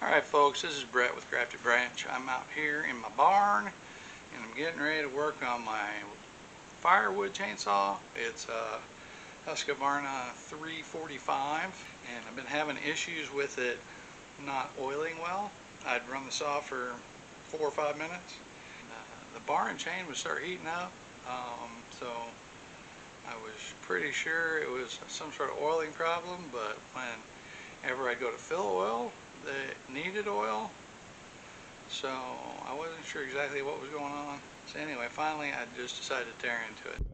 Alright folks, this is Brett with Crafted Branch. I'm out here in my barn and I'm getting ready to work on my firewood chainsaw. It's a Husqvarna 345 and I've been having issues with it not oiling well. I'd run the saw for 4 or 5 minutes. The bar and chain would start heating up, so I was pretty sure it was some sort of oiling problem, but whenever I'd go to fill oil, it needed oil, so I wasn't sure exactly what was going on. So anyway, finally I just decided to tear into it.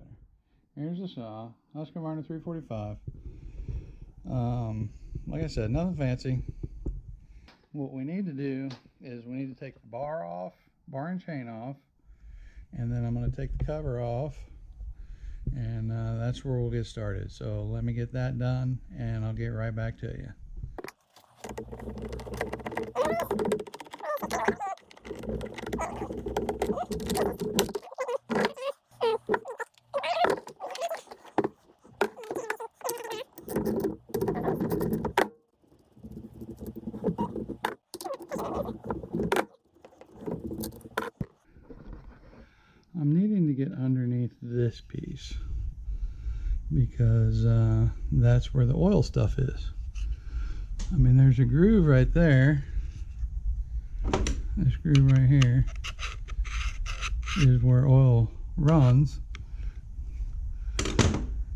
Here's the saw, Husqvarna 345. Like I said, nothing fancy. What we need to do is we need to take the bar and chain off, and then I'm going to take the cover off, and that's where we'll get started. So let me get that done and I'll get right back to you. I'm needing to get underneath this piece because that's where the oil stuff is. I mean, there's a groove right there. This groove right here is where oil runs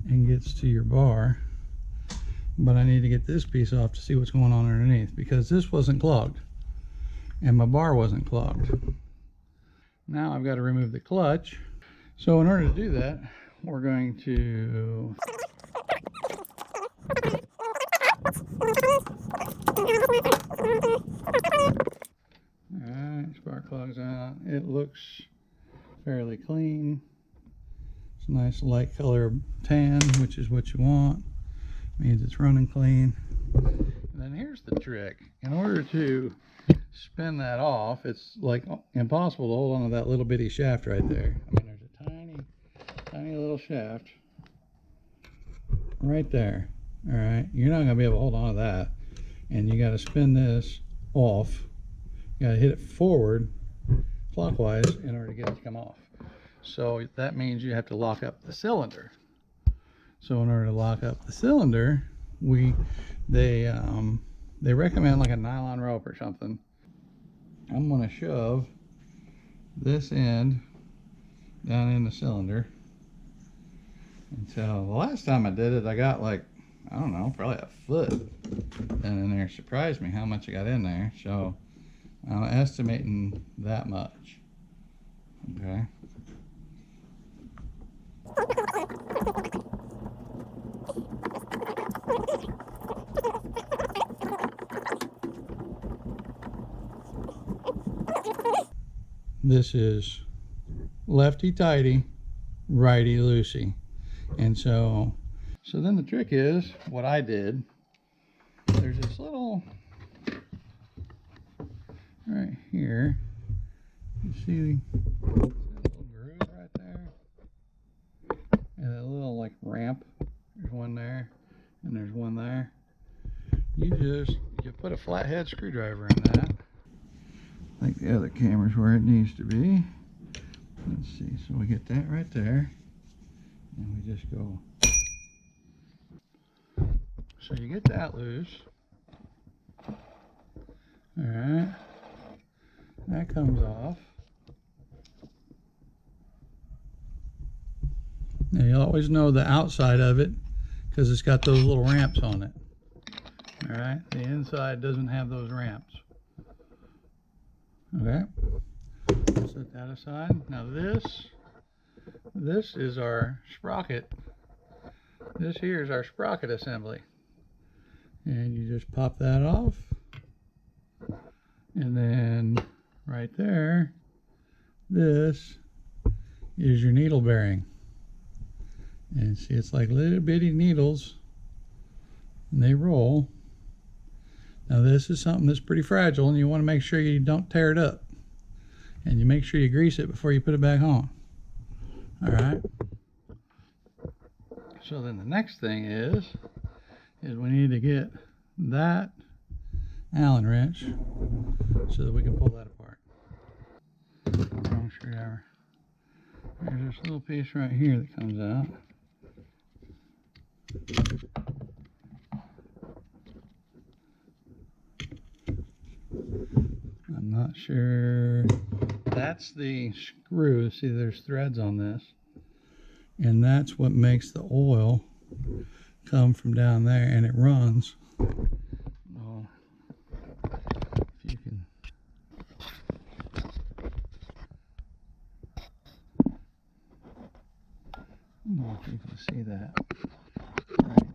and gets to your bar. But I need to get this piece off to see what's going on underneath, because this wasn't clogged and my bar wasn't clogged. Now I've got to remove the clutch. So in order to do that, we're going to alright, spark plugs out. It looks fairly clean. It's a nice light color tan, which is what you want. Means it's running clean. And then here's the trick. In order to spin that off, it's like impossible to hold on to that little bitty shaft right there. I mean, there's a tiny little shaft right there. All right, you're not gonna be able to hold on to that, and you got to spin this off. You got to hit it forward clockwise in order to get it to come off. So that means you have to lock up the cylinder. So in order to lock up the cylinder, they recommend like a nylon rope or something. I'm going to shove this end down in the cylinder until the last time I did it, I got like, I don't know, probably a foot down in there. Surprised me how much I got in there. So I'm estimating that much. Okay. This is lefty tighty, righty loosey. And so then the trick is, what I did, there's this little, right here, you see the little groove right there, and a little like ramp. There's one there, and there's one there. You put a flathead screwdriver in that. I think the other camera's where it needs to be. Let's see, so we get that right there, and we just go. So you get that loose. Alright, that comes off. Now you always know the outside of it because it's got those little ramps on it. Alright, the inside doesn't have those ramps. Okay, set that aside. Now this is our sprocket. This here is our sprocket assembly. And you just pop that off. And then right there, this is your needle bearing. And see, it's like little bitty needles, and they roll. Now this is something that's pretty fragile, and you want to make sure you don't tear it up. And you make sure you grease it before you put it back on. Alright. So then the next thing is we need to get that Allen wrench so that we can pull that apart. Wrong screwdriver. There's this little piece right here that comes out. I'm not sure. That's the screw. See, there's threads on this. And that's what makes the oil come from down there, and it runs. Oh, if you can. I don't know if you can see that. Right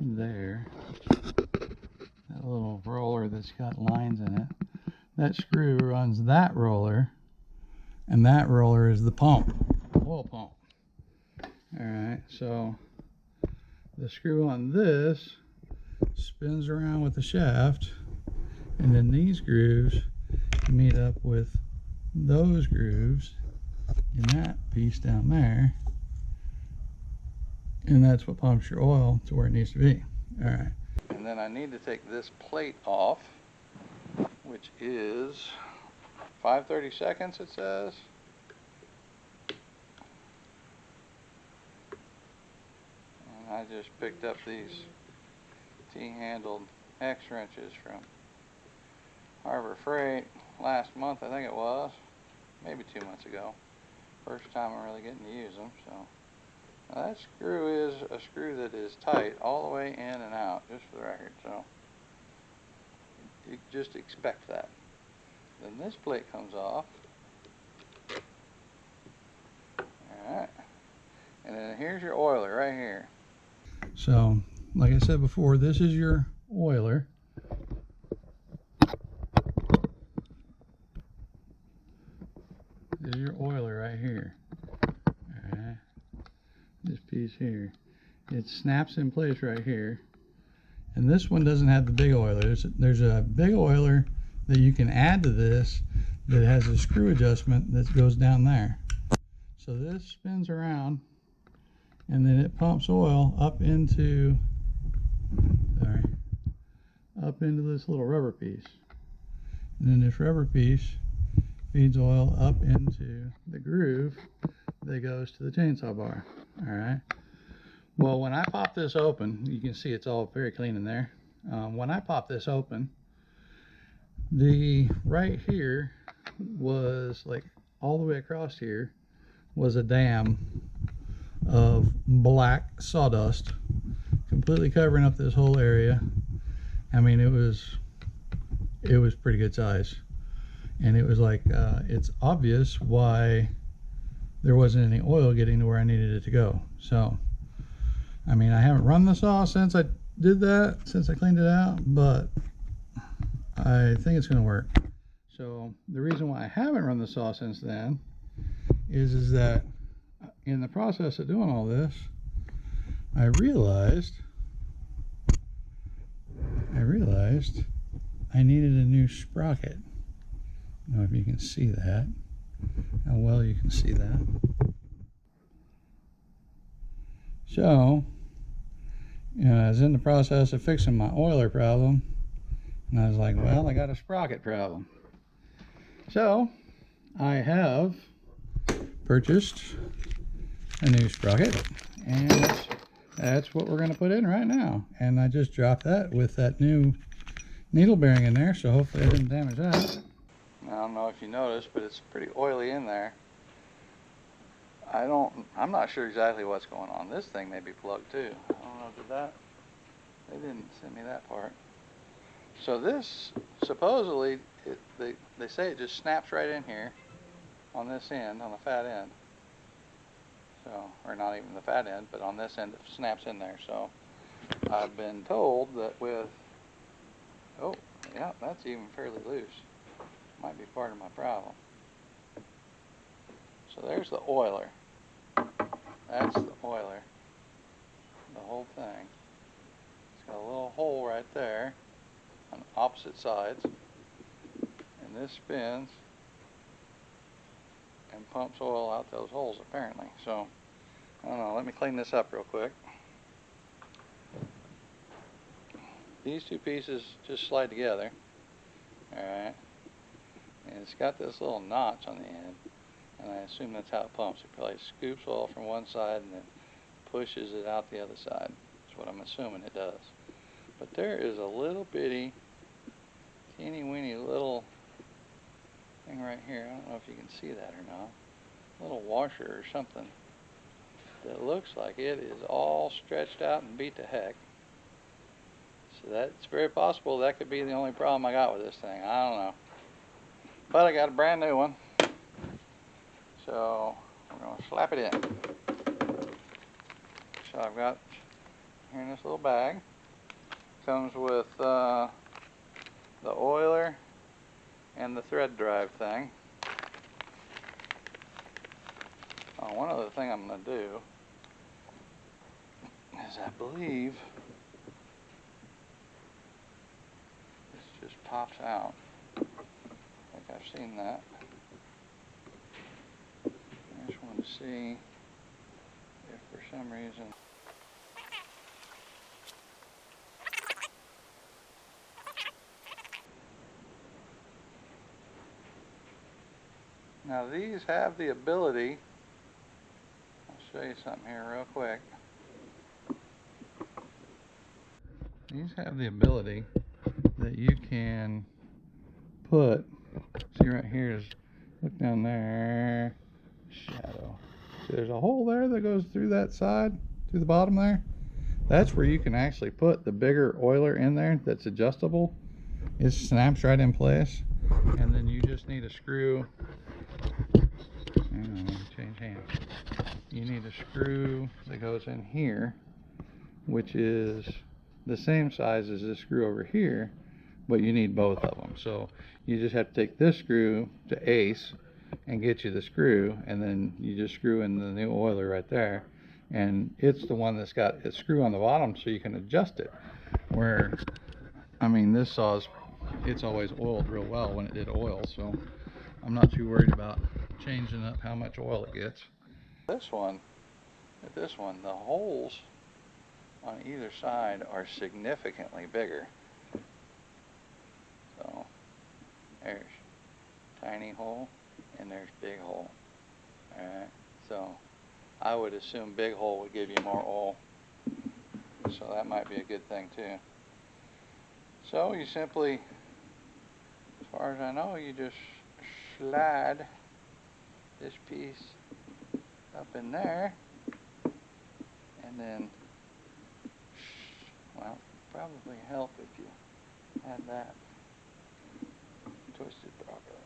there. That little roller that's got lines in it. That screw runs that roller, and that roller is the pump, oil pump. Alright, so the screw on this spins around with the shaft, and then these grooves meet up with those grooves in that piece down there, and that's what pumps your oil to where it needs to be. Alright, and then I need to take this plate off, which is 5/32 it says. And I just picked up these T-handled X wrenches from Harbor Freight last month, I think it was, maybe 2 months ago. First time I'm really getting to use them. So now that screw is a screw that is tight all the way in and out, just for the record, so you just expect that. Then this plate comes off. Alright. And then here's your oiler right here. So, like I said before, this is your oiler. This is your oiler right here. Alright. This piece here. It snaps in place right here. And this one doesn't have the big oiler. There's a big oiler that you can add to this that has a screw adjustment that goes down there. So this spins around, and then it pumps oil up into this little rubber piece. And then this rubber piece feeds oil up into the groove that goes to the chainsaw bar. Alright. Well, when I pop this open, you can see it's all very clean in there. When I pop this open, the right here was like all the way across here was a dam of black sawdust completely covering up this whole area. I mean, it was pretty good size, and it was like it's obvious why there wasn't any oil getting to where I needed it to go. So I mean, I haven't run the saw since I did that, since I cleaned it out, but I think it's going to work. So the reason why I haven't run the saw since then is that in the process of doing all this, I realized I needed a new sprocket. I don't know if you can see that, how well you can see that. So, you know, I was in the process of fixing my oiler problem, and I was like, well, I got a sprocket problem. So, I have purchased a new sprocket, and that's what we're going to put in right now. And I just dropped that with that new needle bearing in there, so hopefully I didn't damage that. I don't know if you noticed, but it's pretty oily in there. I'm not sure exactly what's going on. This thing may be plugged too. I don't know, they didn't send me that part. So this, supposedly, they say it just snaps right in here on this end, on the fat end. So, or not even the fat end, but on this end it snaps in there. So I've been told that with, oh yeah, that's even fairly loose. Might be part of my problem. So there's the oiler. That's the oiler. The whole thing. It's got a little hole right there on opposite sides. And this spins and pumps oil out those holes apparently. So, I don't know, let me clean this up real quick. these two pieces just slide together. Alright. And it's got this little notch on the end. And I assume that's how it pumps. It probably scoops oil from one side and then pushes it out the other side. That's what I'm assuming it does. But there is a little bitty, teeny weeny little thing right here. I don't know if you can see that or not. A little washer or something that looks like it is all stretched out and beat to heck. So that's very possible that could be the only problem I got with this thing. I don't know. But I got a brand new one. So we're going to slap it in. So I've got here in this little bag. Comes with the oiler and the thread drive thing. Oh, one other thing I'm going to do is I believe this just pops out. I think I've seen that. I just want to see if for some reason now these have the ability, I'll show you something here real quick. These have the ability that you can put, see right here is, look down there, shadow. See there's a hole there that goes through that side, through the bottom there. That's where you can actually put the bigger oiler in there that's adjustable. It snaps right in place. And then you just need a screw. Hang on, let me change hands. You need a screw that goes in here, which is the same size as this screw over here, but you need both of them. So you just have to take this screw to Ace and get you the screw, and then you just screw in the new oiler right there, and it's the one that's got a screw on the bottom so you can adjust it. Where, I mean, this saw's, it's always oiled real well when it did oil, so I'm not too worried about changing up how much oil it gets. This one, the holes on either side are significantly bigger. So there's tiny hole and there's big hole. Alright, so I would assume big hole would give you more oil, so that might be a good thing too. So you simply, as far as I know, you just slide this piece up in there, and then, well, probably help if you had that twisted properly.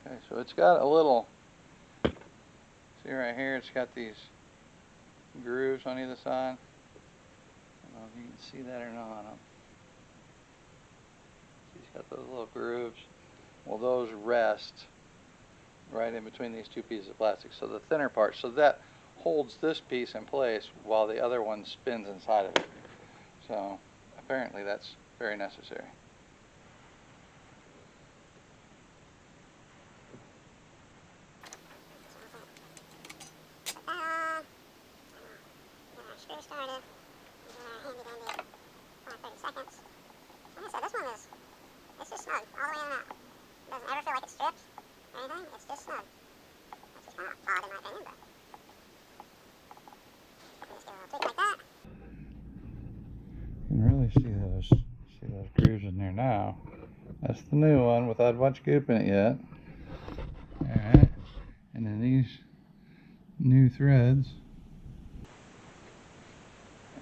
Okay, so it's got a little, see right here, it's got these grooves on either side. I don't know if you can see that or not. It's got those little grooves. Well, those rest right in between these two pieces of plastic. So the thinner part, so that holds this piece in place while the other one spins inside of it. So apparently that's very necessary. Screw started. Handy dandy. 30 seconds. Like I said, this one is, it's just snug all the way in and out. It doesn't ever feel like it's stripped or anything. It's just snug. It's just kind of odd in my opinion, but just give it a little tweak like that. You can really see those grooves in there now. That's the new one without a bunch of goop in it yet. Alright. And then these new threads.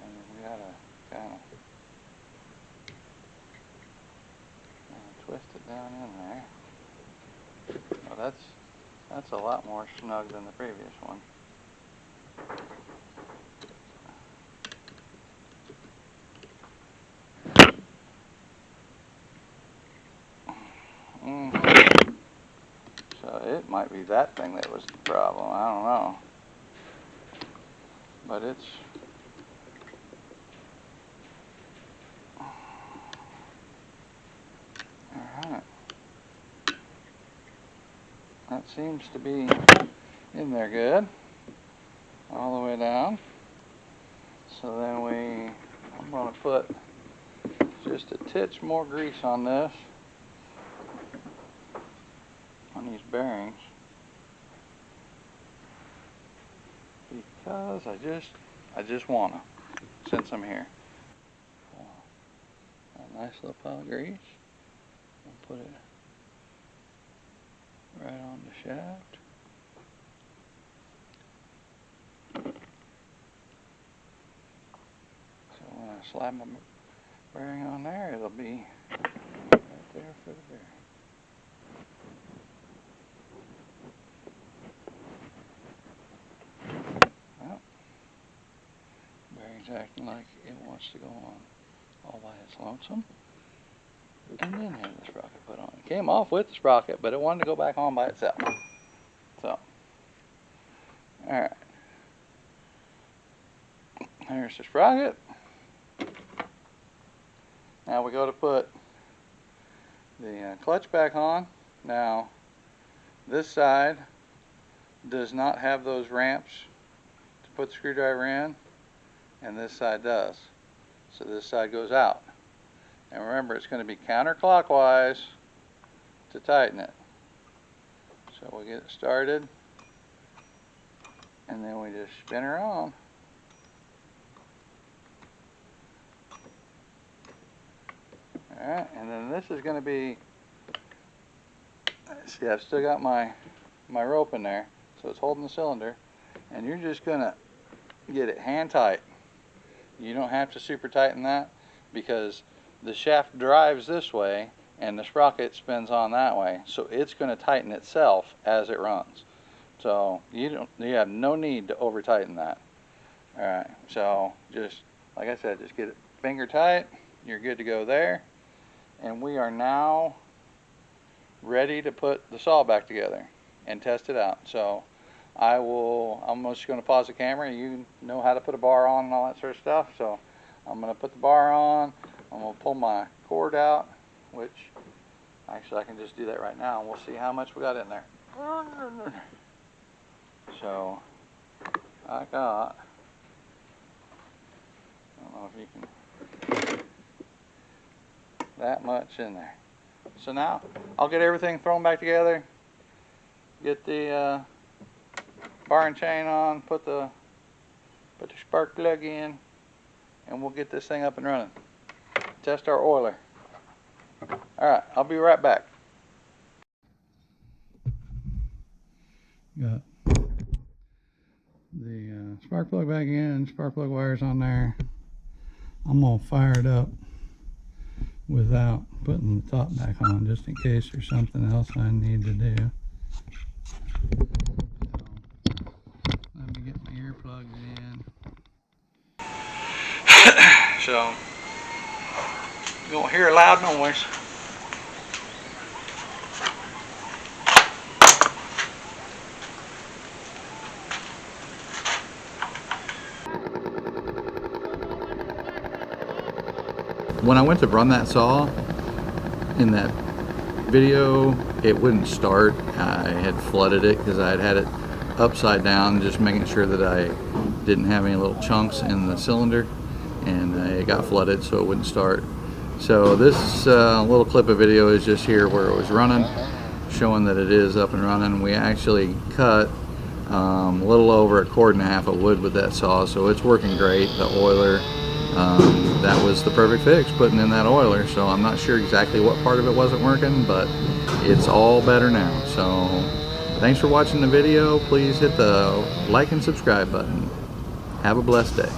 And we gotta kind of twist it down in there. Well, that's a lot more snug than the previous one. So it might be that thing that was the problem. I don't know. But it's alright. That seems to be in there good. All the way down. So then I'm going to put just a titch more grease on this, on these bearings, because I just want to, since I'm here. So, a nice little pile of grease. I'll put it right on the shaft. So when I slide my bearing on there, it'll be right there for the bearing. Well, bearing's acting like it wants to go on all by its lonesome. And then have the sprocket put on. It came off with the sprocket, but it wanted to go back on by itself. So, alright. There's the sprocket. Now we go to put the clutch back on. Now, this side does not have those ramps to put the screwdriver in, and this side does. So this side goes out. And remember, it's going to be counterclockwise to tighten it. So we'll get it started, and then we just spin her on. Alright, and then this is going to be, see, I've still got my rope in there, so it's holding the cylinder, and you're just going to get it hand tight. You don't have to super tighten that, because the shaft drives this way and the sprocket spins on that way, so it's going to tighten itself as it runs. So you have no need to over tighten that. Alright, so just like I said, just get it finger tight. You're good to go there, and we are now ready to put the saw back together and test it out. So I'm just going to pause the camera. You know how to put a bar on and all that sort of stuff, so I'm going to put the bar on. I'm going to pull my cord out, which actually I can just do that right now, and we'll see how much we got in there. So I got, I don't know if you can, that much in there. So now I'll get everything thrown back together, get the bar and chain on, put the spark plug in, and we'll get this thing up and running. Test our oiler. Alright, I'll be right back. Got the spark plug back in, spark plug wires on there. I'm going to fire it up without putting the top back on, just in case there's something else I need to do. So, let me get my earplugs in. So, you're going to hear a loud noise. When I went to run that saw in that video, it wouldn't start. I had flooded it because I had it upside down, just making sure that I didn't have any little chunks in the cylinder, and it got flooded, so it wouldn't start. So this little clip of video is just here where it was running, showing that it is up and running. We actually cut a little over 1.5 cords of wood with that saw, so it's working great. The oiler, that was the perfect fix, putting in that oiler. So I'm not sure exactly what part of it wasn't working, but it's all better now. So thanks for watching the video. Please hit the like and subscribe button. Have a blessed day.